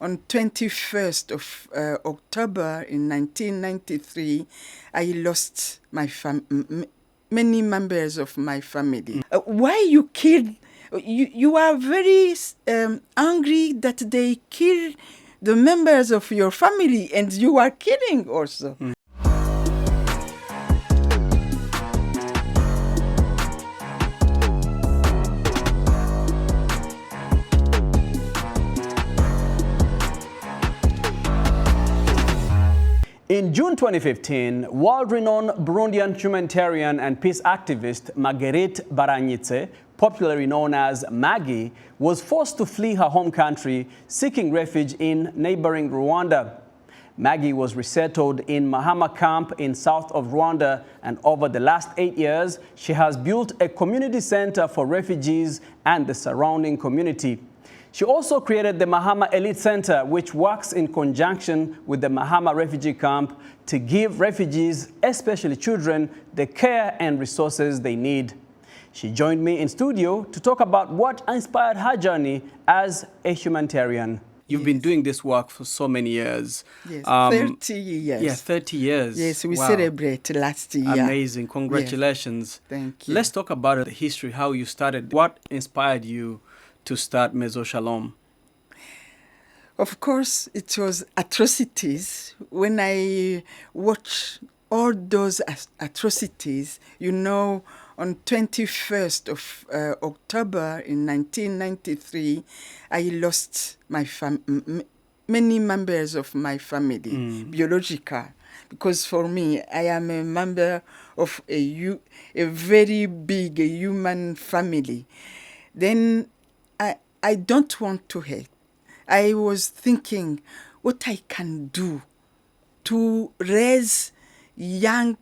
on 21st of October in 1993, I lost my many members of my family. Why you killed? You are very angry that they kill the members of your family, and you are killing also. In June 2015, world-renowned Burundian humanitarian and peace activist Marguerite Barankitse, popularly known as Maggy, was forced to flee her home country, seeking refuge in neighboring Rwanda. Maggy was resettled in Mahama camp in south of Rwanda, and over the last 8 years, she has built a community center for refugees and the surrounding community. She also created the Mahama Elite Center, which works in conjunction with the Mahama refugee camp to give refugees, especially children, the care and resources they need. She joined me in studio to talk about what inspired her journey as a humanitarian. You've been doing this work for so many years. Yes, 30 years. Yeah, 30 years. Yes, we celebrate last year. Amazing. Congratulations. Yes. Thank you. Let's talk about the history, how you started. What inspired you to start Maison Shalom? Of course, it was atrocities. When I watch all those atrocities, you know, on 21st of October in 1993, I lost my many members of my family, biological. Because for me, I am a member of a very big human family. Then I don't want to hate. I was thinking what I can do to raise young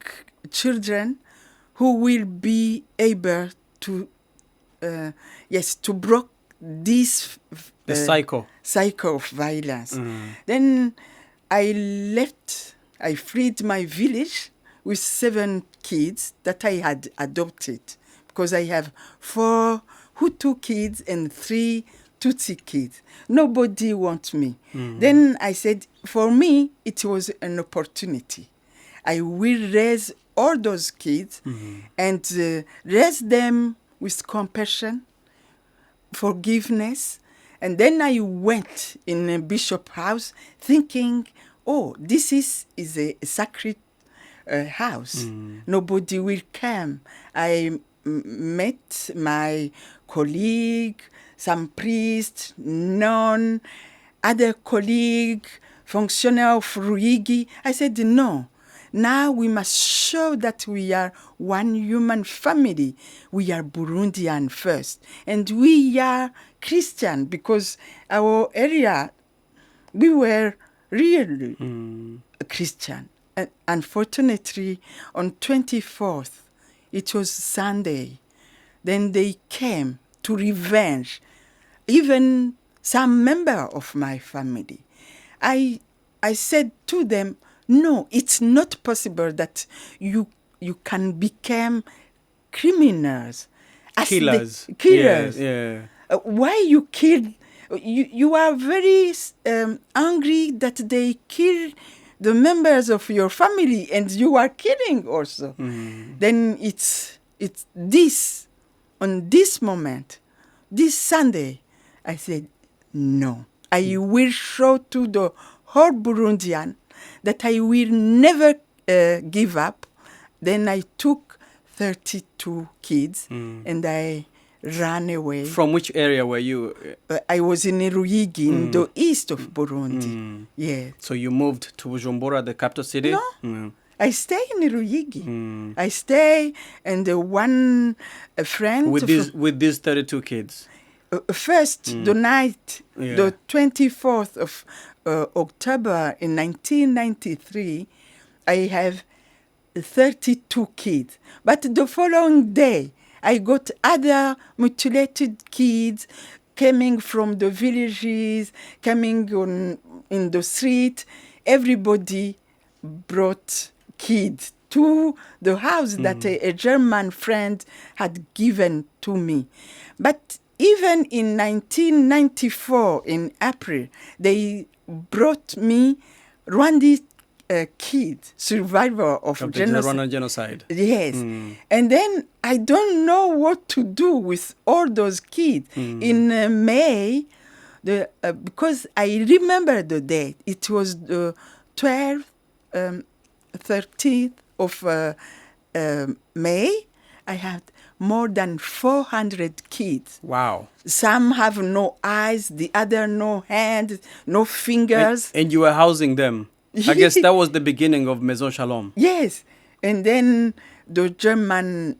children who will be able to, to break this cycle of violence. Then I freed my village with 7 kids that I had adopted, because I have 4 Hutu kids and 3 Tutsi kids. Nobody wants me. Then I said, for me, it was an opportunity. I will raise all those kids and raise them with compassion, forgiveness. And then I went in a bishop house thinking, oh, this is a sacred house. Nobody will come. I met my colleague, some priest, nun, other colleague, functionary of Ruigi. I said, no, now we must show that we are one human family. We are Burundian first, and we are Christian, because our area, we were really Christian. And unfortunately, on 24th, it was Sunday, then they came to revenge even some member of my family. I said to them, no, it's not possible that you can become criminals. Killers. Killers. Yeah. Why you kill? You are very angry that they kill the members of your family, and you are killing also. Then it's this, on this moment, this Sunday, I said, no, I will show to the whole Burundian that I will never give up. Then I took 32 kids and I ran away. From which area were you? I was in Ruigi, in the east of Burundi. Yeah. So you moved to Bujumbura, the capital city? No. I stay in Ruigi. I stay, and one friend... With these 32 kids? First, the night, the 24th of October in 1993, I have 32 kids. But the following day, I got other mutilated kids coming from the villages, coming in the street. Everybody brought kids to the house that a German friend had given to me. But even in 1994, in April, they brought me Rwandan kid, survivor of the genocide. Rwandan genocide. Yes. And then I don't know what to do with all those kids. In May, because I remember the date, it was the 12th, 13th of May. I had more than 400 kids. Wow. Some have no eyes, the other no hands, no fingers. And you were housing them. I guess that was the beginning of Maison Shalom. Yes. And then the German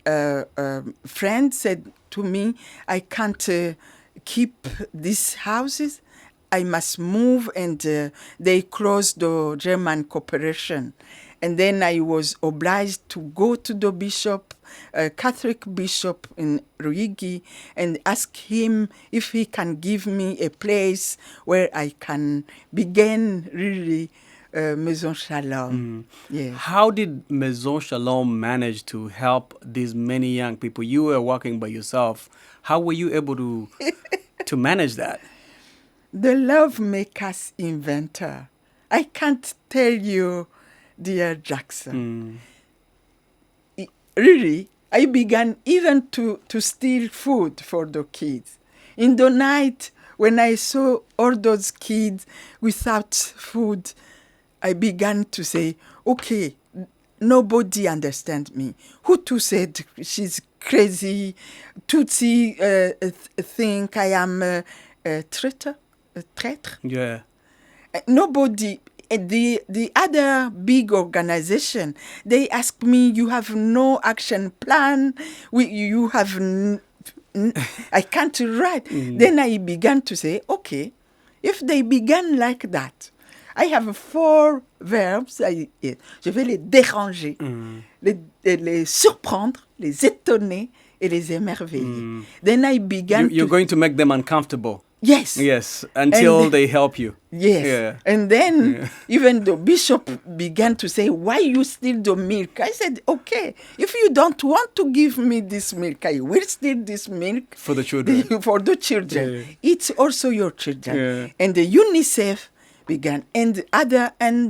friend said to me, I can't keep these houses. I must move. And they closed the German cooperation. And then I was obliged to go to the bishop, a Catholic bishop in Rwanda, and ask him if he can give me a place where I can begin really Maison Shalom. Yeah. How did Maison Shalom manage to help these many young people? You were working by yourself. How were you able to manage that? The love makes us inventor. I can't tell you, dear Jackson. Really, I began even to steal food for the kids. In the night, when I saw all those kids without food, I began to say, okay, nobody understands me. Hutu said she's crazy. Tutsi think I am a traitor. Yeah. Nobody. The other big organization, they ask me, you have no action plan. You have, I can't write. Then I began to say, okay, if they began like that, I have 4 verbs. Je vais les déranger, les surprendre, les étonner, et les émerveiller. Then I began You're going to make them uncomfortable. Yes. Yes, until they help you. Yes. Yeah. And then even the bishop began to say, why you steal the milk? I said, okay, if you don't want to give me this milk, I will steal this milk. For the children. For the children. Yeah. It's also your children. Yeah. And the UNICEF began. And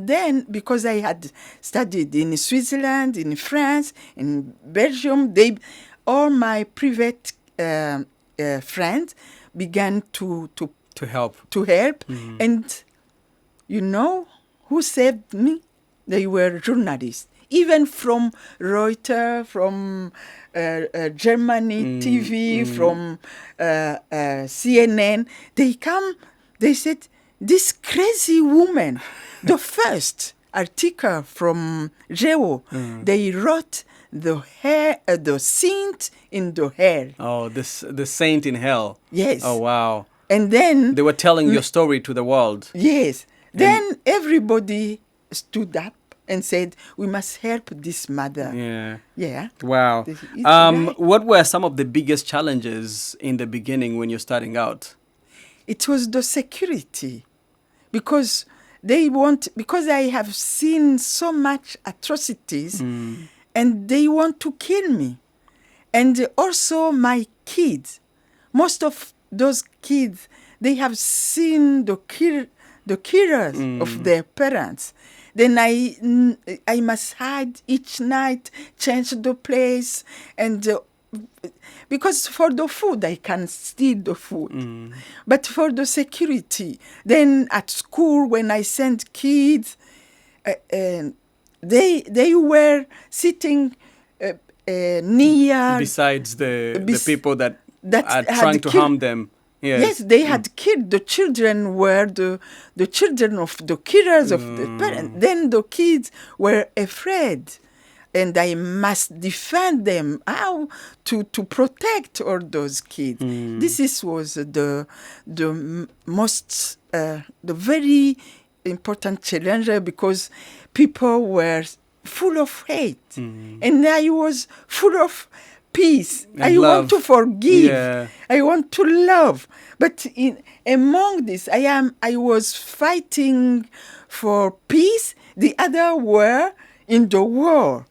then because I had studied in Switzerland, in France, in Belgium, all my private friends began to help. And you know who saved me? They were journalists, even from Reuters, from Germany TV, from CNN. They said, this crazy woman, the first article from Geo, they wrote the saint in the hell. Oh, the saint in hell. Yes. Oh, wow. And then they were telling your story to the world. Yes. Then everybody stood up and said, we must help this mother. Yeah. Yeah. Wow. Right. What were some of the biggest challenges in the beginning when you're starting out? It was the security. Because I have seen so much atrocities, and they want to kill me. And also my kids. Most of those kids, they have seen the killers of their parents. Then I must hide each night, change the place, and because for the food, I can steal the food. But for the security, then at school, when I sent kids, they were sitting near... Besides the people that are trying to harm them. Yes, yes, they had killed. The children were the children of the killers of the parents. Then the kids were afraid. And I must defend them. How to protect all those kids. This was the most, the very important challenge, because people were full of hate. And I was full of peace. And I love. want to forgive. Yeah. I want to love. But among this, I was fighting for peace. The other were in the war.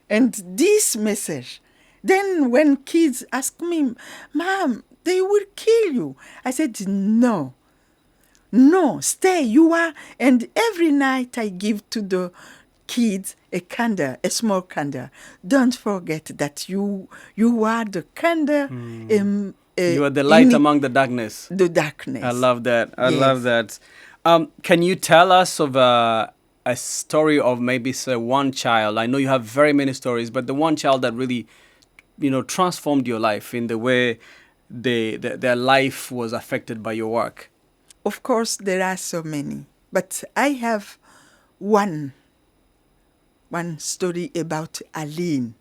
And this message. Then when kids ask me, Mom, they will kill you. I said, no, stay, you are. And every night I give to the kids a candle, a small candle. Don't forget that you are the candle. You are the light among the darkness. The darkness. I love that. I Yes. love that. Can you tell us of a story of maybe say one child? I know you have very many stories, but the one child that really, transformed your life in the way their life was affected by your work. Of course, there are so many, but I have one story about Aline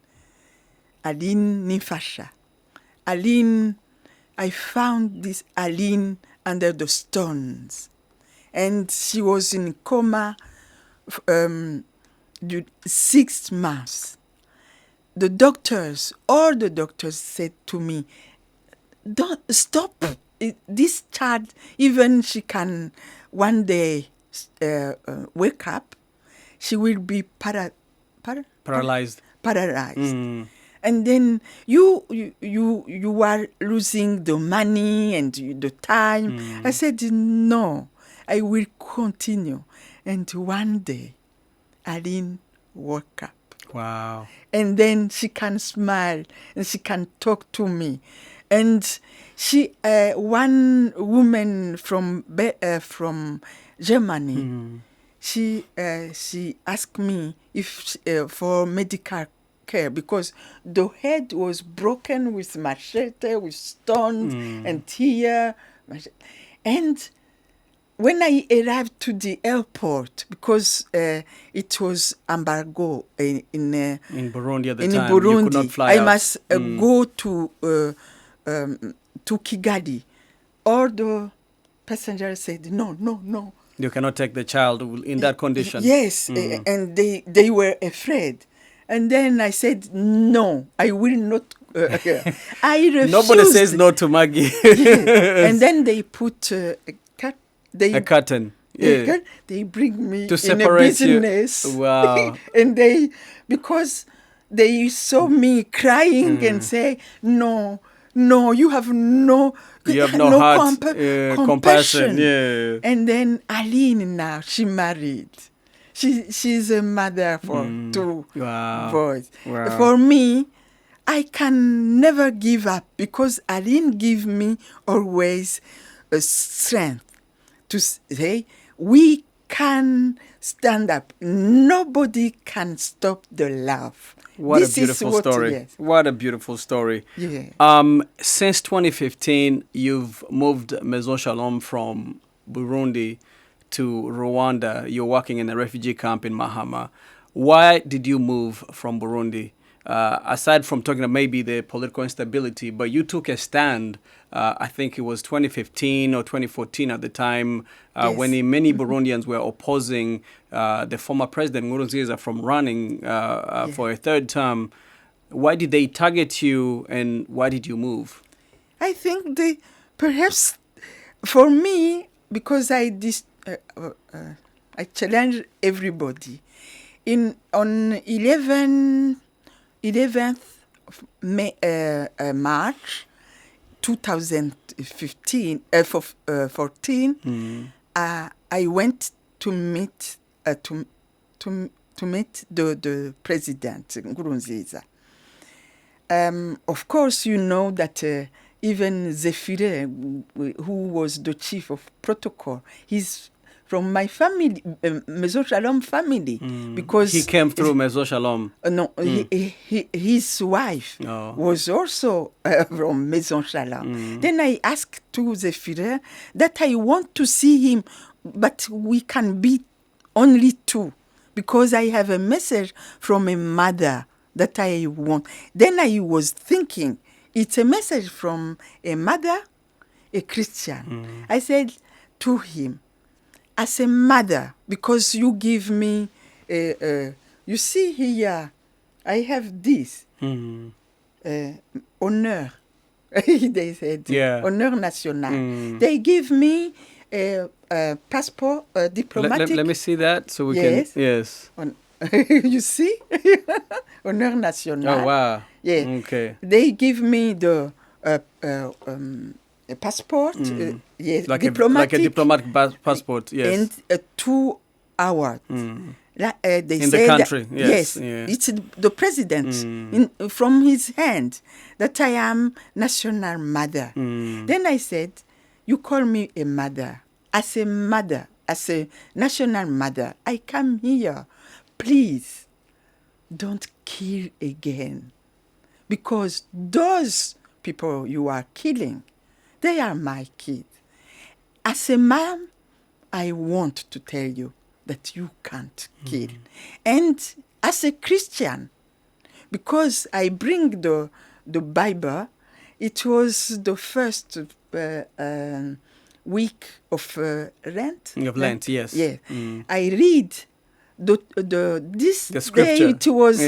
Nifasha. Aline, I found this Aline under the stones, and she was in coma 6 months. All the doctors said to me, don't stop this child, even she can one day wake up, she will be Paralyzed. And then you are losing the money and the time. I said, no, I will continue. And one day, Aline woke up. Wow. And then she can smile and she can talk to me. And she, one woman from Germany, she asked me if for medical care, because the head was broken with machete, with stones and tear. And when I arrived to the airport, because it was embargo in Burundi at the in time, Burundi, you could not fly I out. must go to Kigali. All the passengers said, no. You cannot take the child in that condition. Yes, and they were afraid. And then I said, no, I will not. I refused. Nobody says no to Maggy. And then they put a curtain. Yeah. They bring me To in a separate you. business. Wow. And because they saw me crying and say, no, you have no heart, compassion. compassion. Yeah. And then Aline now, she married. She's a mother for 2 boys. Wow. For me, I can never give up, because Aline give me always a strength to say, we can stand up. Nobody can stop the love. What This a beautiful is story. Yes. What a beautiful story. Yeah. Since 2015, you've moved Maison Shalom from Burundi to Rwanda. You're working in a refugee camp in Mahama. Why did you move from Burundi? Aside from talking about maybe the political instability, but you took a stand, I think it was 2015 or 2014 at the time, Yes. when many Burundians were opposing the former president Nkurunziza from running for a third term. Why did they target you, and why did you move? I think perhaps for me, because I challenge everybody. On 11th of March 2014, I went to meet the president Nkurunziza. Of course, you know that even Zefire, who was the chief of protocol, he's from my family, Maison Shalom family, because he came through Maison Shalom. No, his wife was also from Maison Shalom. Then I asked to Zefire that I want to see him, but we can be only 2, because I have a message from a mother that I want. Then I was thinking, it's a message from a mother, a Christian. I said to him, as a mother, because you give me, you see here, I have this, honneur. They said, honneur national. They give me a passport, diplomatic. Let me see that so we Yes. can. Yes. You see? Honneur national. Oh, wow. Yeah. Okay. They give me the a passport, yes, like diplomatic, a diplomatic passport, yes. and 2 hours. They In the said, country, yes. it's the president from his hand that I am national mother. Then I said, you call me a mother, as a national mother. I come here, please, don't kill again, because those people you are killing, they are my kids. As a mom, I want to tell you that you can't kill. And as a Christian, because I bring the Bible, it was the first week of Lent. Of Lent, yes. Yeah. I read this the scripture. day. It was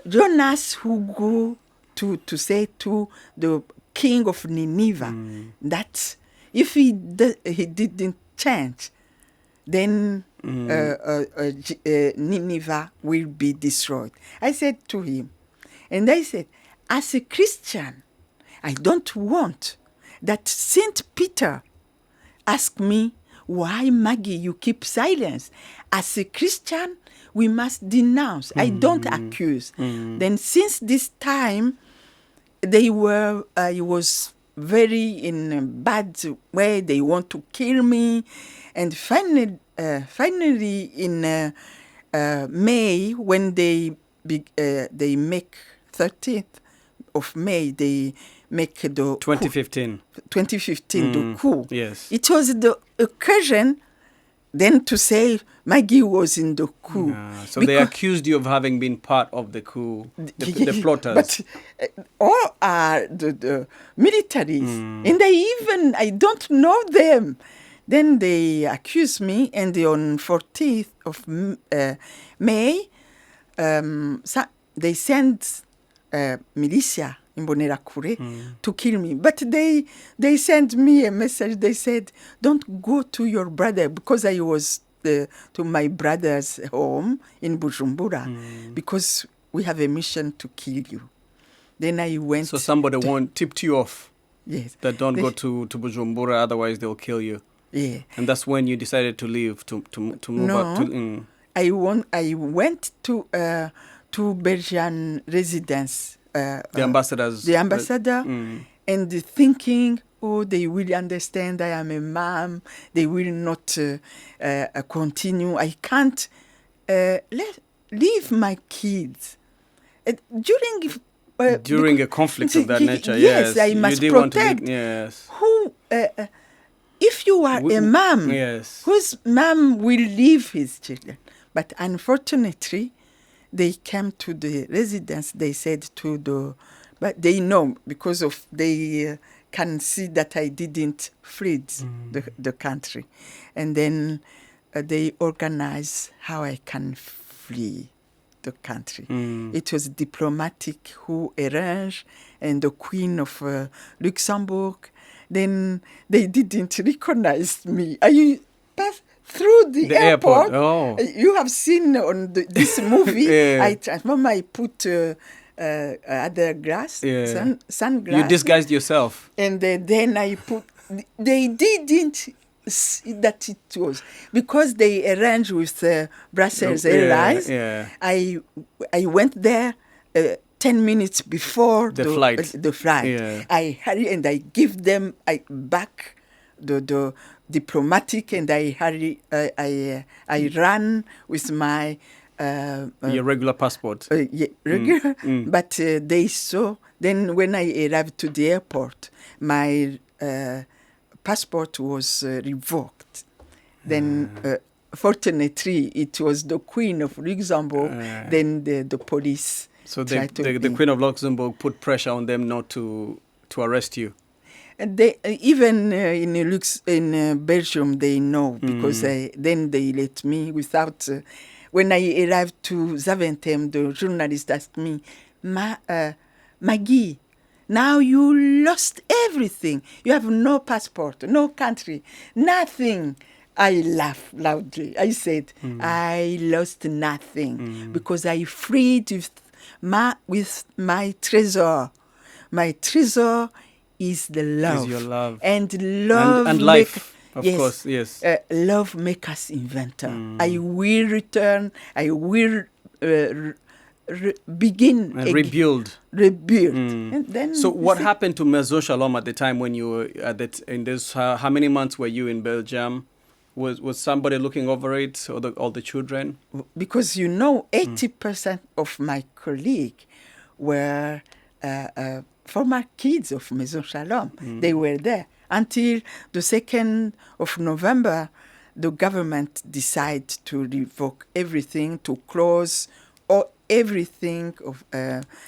Jonas who go to say to the king of Nineveh that if he didn't change, then Nineveh will be destroyed. I said to him, and I said, as a Christian, I don't want that Saint Peter ask me, why, Maggie, you keep silence? As a Christian, we must denounce. I don't accuse. Then since this time, I was very in a bad way. They want to kill me. And finally in May, when they make 13th of May, they make the 2015. 2015, the coup. Yes. It was the occasion then to say Maggy was in the coup. So they accused you of having been part of the coup, the plotters. But all are the militaries. And I don't know them. Then they accused me, and on 14th of May, they sent militia in Bonerakure to kill me. But they sent me a message. They said, don't go to your brother, because I was to my brother's home in Bujumbura, because we have a mission to kill you. Then I went. So somebody tipped you off. Yes. That don't go to Bujumbura, otherwise they'll kill you. Yeah. And that's when you decided to leave, to move up to... I went to Belgian residence. The ambassadors. The ambassador, and thinking, oh, they will understand I am a mom. They will not continue. I can't leave my kids. During a conflict of that nature, yes. Yes, I must you didn't protect. Want to yes. Who... if you are a mom, yes, whose mom will leave his children. But unfortunately, they came to the residence. They said but they know, because of they can see that I didn't flee the country. And then they organized how I can flee the country. It was diplomatic who arranged, and the Queen of Luxembourg. Then they didn't recognize me. I passed through the airport. Oh. You have seen on this movie, Yeah. I transform. I put other glass, sunglass. You disguised yourself. And then I put... They didn't see that it was... Because they arranged with Brussels Airlines. Yeah. I went there 10 minutes before the flight. Yeah. I hurry and I give them back the diplomatic, and I hurry. I ran with my your regular passport. Regular, but they saw. Then when I arrived to the airport, my passport was revoked. Then. Fortunately, it was the Queen of Luxembourg. Then the police. So the Queen of Luxembourg put pressure on them not to arrest you. And they even in Belgium they know, because then they let me without. When I arrived to Zaventem, the journalist asked me, Maggie, now you lost everything. You have no passport, no country, nothing. I laughed loudly. I said, I lost nothing because I freed with my treasure, my treasure is the love. Is your love. And love and life, of course, yes. Love make us inventor. I will return. I will begin and rebuild. And then so what happened to Maison Shalom at the time when you were at that? In this, how many months were you in Belgium? Was somebody looking over it, or all the children? Because 80% of my colleagues were former kids of Maison Shalom. They were there until the 2nd of November. The government decided to revoke everything, to close everything of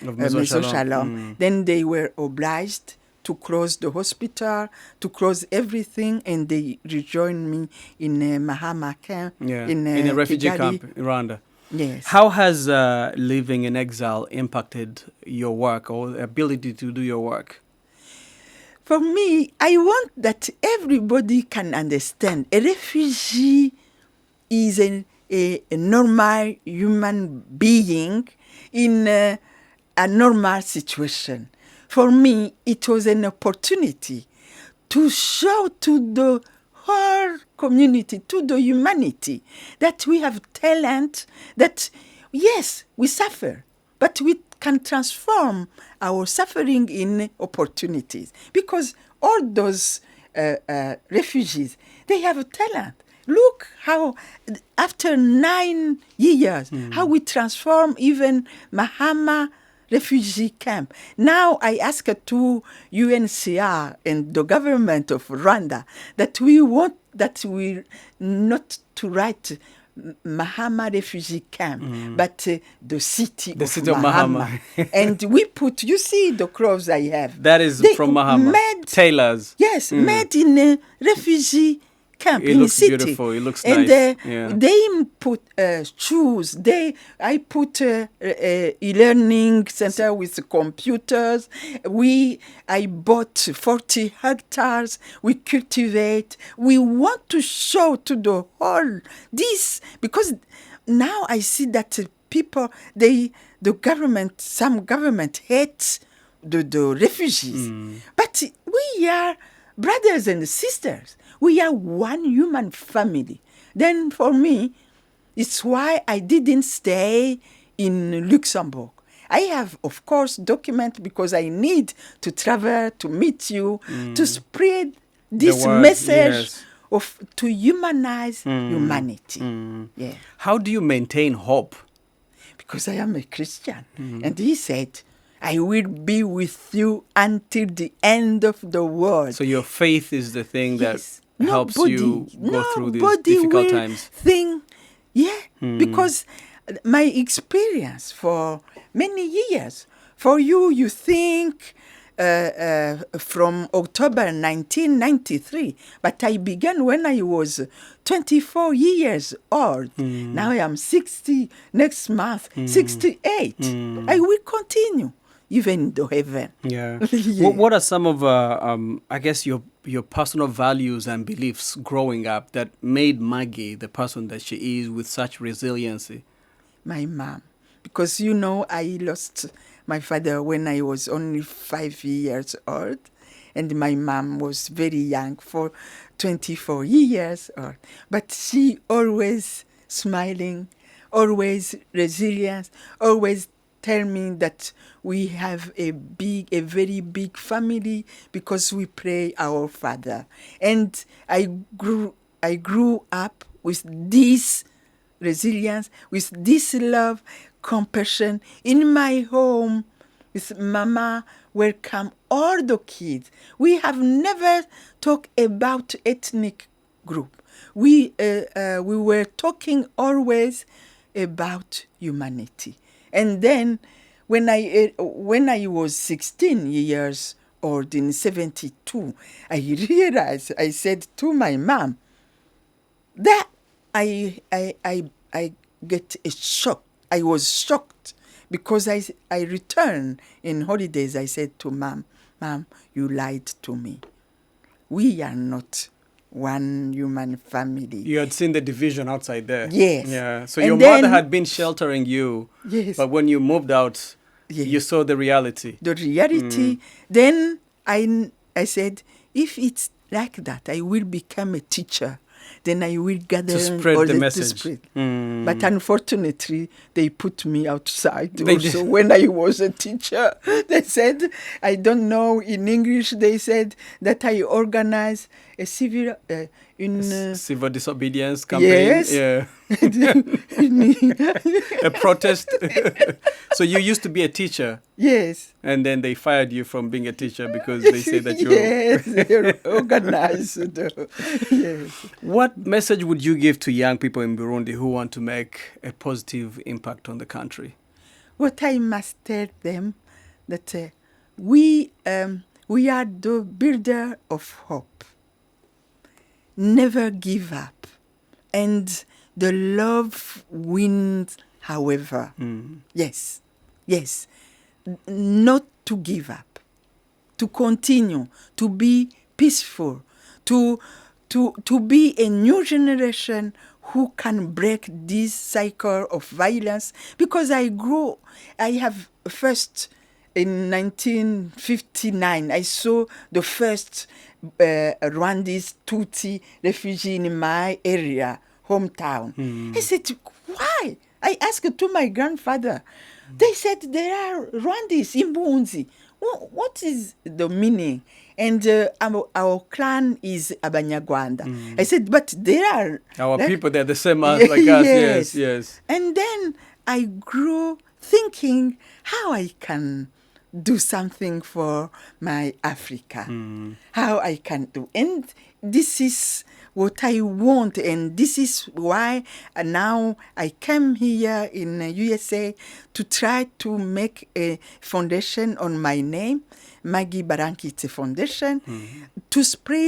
Maison Shalom. Then they were obliged to close the hospital, to close everything, and they rejoined me in Mahama camp, in a refugee Kigali. camp in Rwanda. Yes. How has living in exile impacted your work or ability to do your work? For me, I want that everybody can understand. A refugee is a normal human being in a normal situation. For me, it was an opportunity to show to the whole community, to the humanity, that we have talent, that, yes, we suffer, but we can transform our suffering in opportunities. Because all those refugees, they have a talent. Look how, after 9 years, how we transform even Mahama refugee camp. Now I ask to UNHCR and the government of Rwanda that we want that we not to write Mahama refugee camp, but the city of Mahama. And we put, you see the clothes I have. That is from Mahama. Tailors. Yes, made in a refugee camp it in looks the city. Beautiful. It looks and nice. They put shoes. I put e-learning center with computers. I bought 40 hectares. We cultivate. We want to show to the whole this, because now I see that people, the government, some government hates the refugees, but we are brothers and sisters. We are one human family. Then for me, it's why I didn't stay in Luxembourg. I have, of course, document because I need to travel to meet you, to spread this message to humanize humanity. Yeah. How do you maintain hope? Because I am a Christian. And he said, I will be with you until the end of the world. So your faith is the thing that helps you go through these difficult times. Because my experience for many years, for you think from October 1993, but I began when I was 24 years old. Now I am 60, next month, 68. I will continue. Even in heaven. Yeah. What are some of, I guess, your personal values and beliefs growing up that made Maggy the person that she is with such resiliency? My mom. Because, I lost my father when I was only 5 years old. And my mom was very young, for 24 years old. But she always smiling, always resilient, always tell me that we have a very big family because we pray our Father. And I grew up with this resilience, with this love, compassion. In my home, with Mama, welcome all the kids. We have never talked about ethnic group. We were talking always about humanity. And then when I was 16 years old in 72, I realized, I said to my mom that I get a shock. I was shocked because I returned in holidays. I said to Mom, you lied to me. We are not one human family. You had seen the division outside there. Yes. Yeah. So your mother had been sheltering you. Yes. But when you moved out, Yes. You saw the reality. The reality. Then I said, if it's like that, I will become a teacher. Then I will gather To spread all the to message. spread. But unfortunately, they put me outside. They Also, did. when I was a teacher, they said, I don't know, in English, they said that I organize a civil, Civil disobedience campaign. Yes. Yeah. A protest. So you used to be a teacher. Yes. And then they fired you from being a teacher because they say that you're... Yes, they're organized. Yes. What message would you give to young people in Burundi who want to make a positive impact on the country? What I must tell them, that we are the builder of hope. Never give up. And the love wins, however. Yes. Yes. Not to give up. To continue. To be peaceful. To be a new generation who can break this cycle of violence. Because I have first... In 1959, I saw the first Rwandese Tutsi refugee in my area, hometown. I said, why? I asked to my grandfather. They said, there are Rwandese in Burundi. What is the meaning? And our clan is Abanyarwanda. I said, but there are... Our people, they're the same as like us. Yes, yes. And then I grew thinking how I can do something for my Africa, how I can do. And this is what I want, and this is why now I came here in USA to try to make a foundation on my name, Maggy Barankitse Foundation, to spread